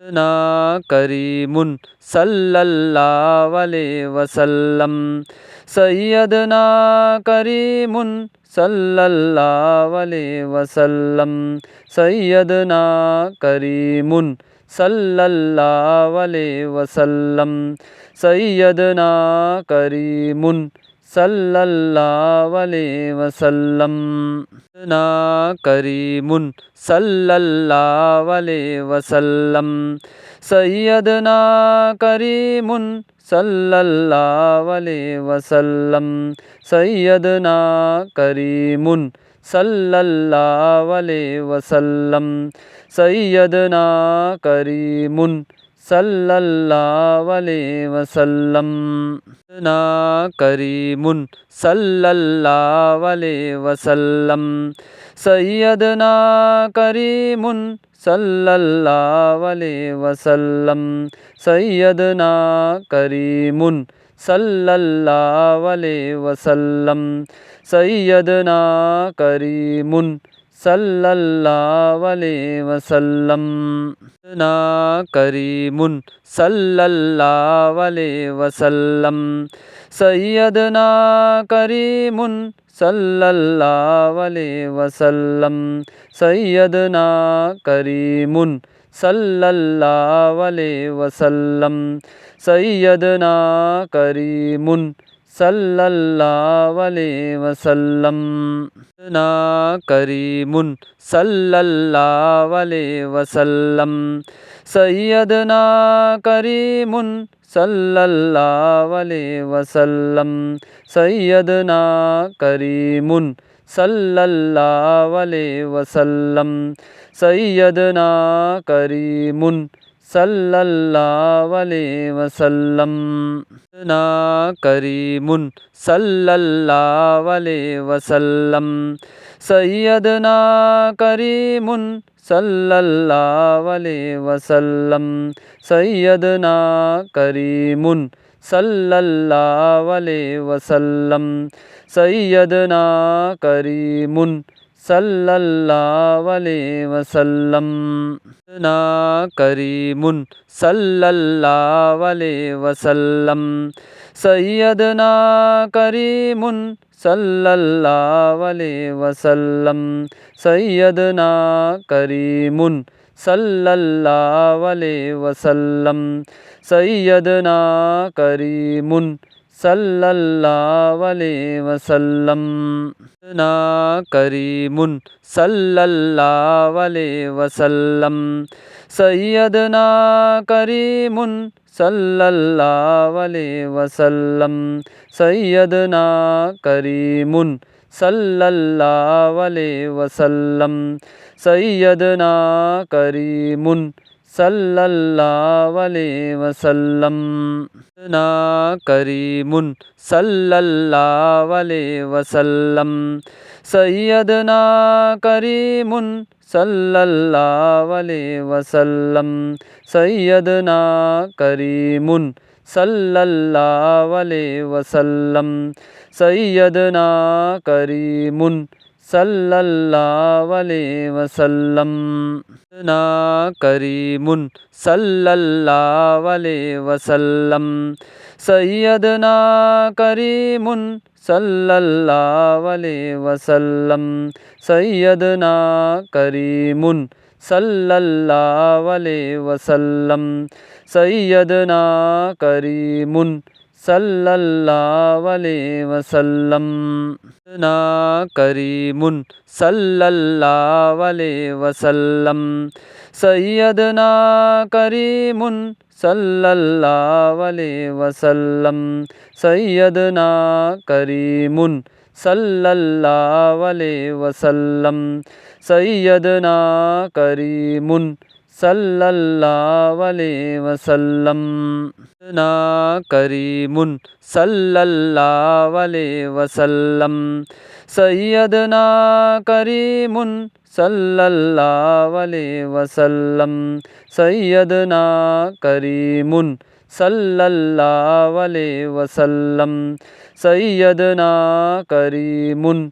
ना करीमुन सल्लल्लाहु अलैहि वसल्लम। सैयदना करीमुन सल्लल्लाहु अलैहि वसल्लम। सैयदना करीमुन सल्लल्लाहु अलैहि वसल्लम। सैयदना करीमुन सल्लल्लाहु अलैहि वसल्लम। ना करीमुन सल्लल्लाहु अलैहि वसल्लम। सैयदना करीमुन सल्लल्लाहु अलैहि वसल्लम। सैयदना करीमुन सल्लल्लाहु अलैहि वसल्लम। सैयदना करीमुन सल्लल्लाहु अलैहि वसल्लम। ना करीमुन सल्लल्लाहु अलैहि वसल्लम। सैयदना करीमुन सल्लल्लाहु अलैहि वसल्लम। सैयदना करीमुन सल्लल्लाहु अलैहि वसल्लम। सैयदना करीमुन सल्लल्लाहु अलैहि वसल्लम। ना करीमुन सल्लल्लाहु अलैहि वसल्लम। सैयदना करीमुन सल्लल्लाहु अलैहि वसल्लम। सैयदना करीमुन सल्लल्लाहु अलैहि वसल्लम। सैयदना करीमुन सल्लल्लाहु अलैहि वसल्लम। ना करीमुन सल्लल्लाहु अलैहि वसल्लम। सैयदना करीमुन सल्लल्लाहु अलैहि वसल्लम। सैयदना करीमुन सल्लल्लाहु अलैहि वसल्लम। सैयदना करीमुन सल्लल्लाहु अलैहि वसल्लम। ना करीमुन सल्लल्लाहु अलैहि वसल्लम। सैयदना करीमुन सल्लल्लाहु अलैहि वसल्लम। सैयदना करीमुन सल्लल्लाहु अलैहि वसल्लम। सैयदना करीमुन सल्लल्लाहु अलैहि वसल्लम। ना करीमुन सल्लल्लाहु अलैहि वसल्लम। सैयदना करीमुन सल्लल्लाहु अलैहि वसल्लम। सैयदना करीमुन सल्लल्लाहु अलैहि वसल्लम। सैयदना करीमुन सल्लल्लाहु अलैहि वसल्लम। ना करीमुन सल्लल्लाहु अलैहि वसल्लम। सैयदना करीमुन सल्लल्लाहु अलैहि वसल्लम। सैयदना करीमुन सल्लल्लाहु अलैहि वसल्लम। सैयदना करीमुन सल्लल्लाहु अलैहि वसल्लम। ना करीमुन सल्लल्लाहु अलैहि वसल्लम। सैयदना करीमुन सल्लल्लाहु अलैहि वसल्लम। सैयदना करीमुन सल्लल्लाहु अलैहि वसल्लम। सैयदना करीमुन सल्लल्लाहु अलैहि वसल्लम। ना करीमुन सल्लल्लाहु अलैहि वसल्लम। सैयदना करीमुन सल्लल्लाहु अलैहि वसल्लम। सैयदना करीमुन सल्लल्लाहु अलैहि वसल्लम। सैयदना करीमुन सल्लल्लाहु अलैहि वसल्लम। ना करीमुन सल्लल्लाहु अलैहि वसल्लम। सैयदना करीमुन सल्लल्लाहु अलैहि वसल्लम। सैयदना करीमुन सल्लल्लाहु अलैहि वसल्लम। सैयदना करीमुन सल्लल्लाहु अलैहि वसल्लम। ना करीमुन सल्लल्लाहु अलैहि वसल्लम। सैयदना करीमुन सल्लल्लाहु अलैहि वसल्लम। सैयदना करीमुन सल्लल्लाहु अलैहि वसल्लम। सैयदना करीमुन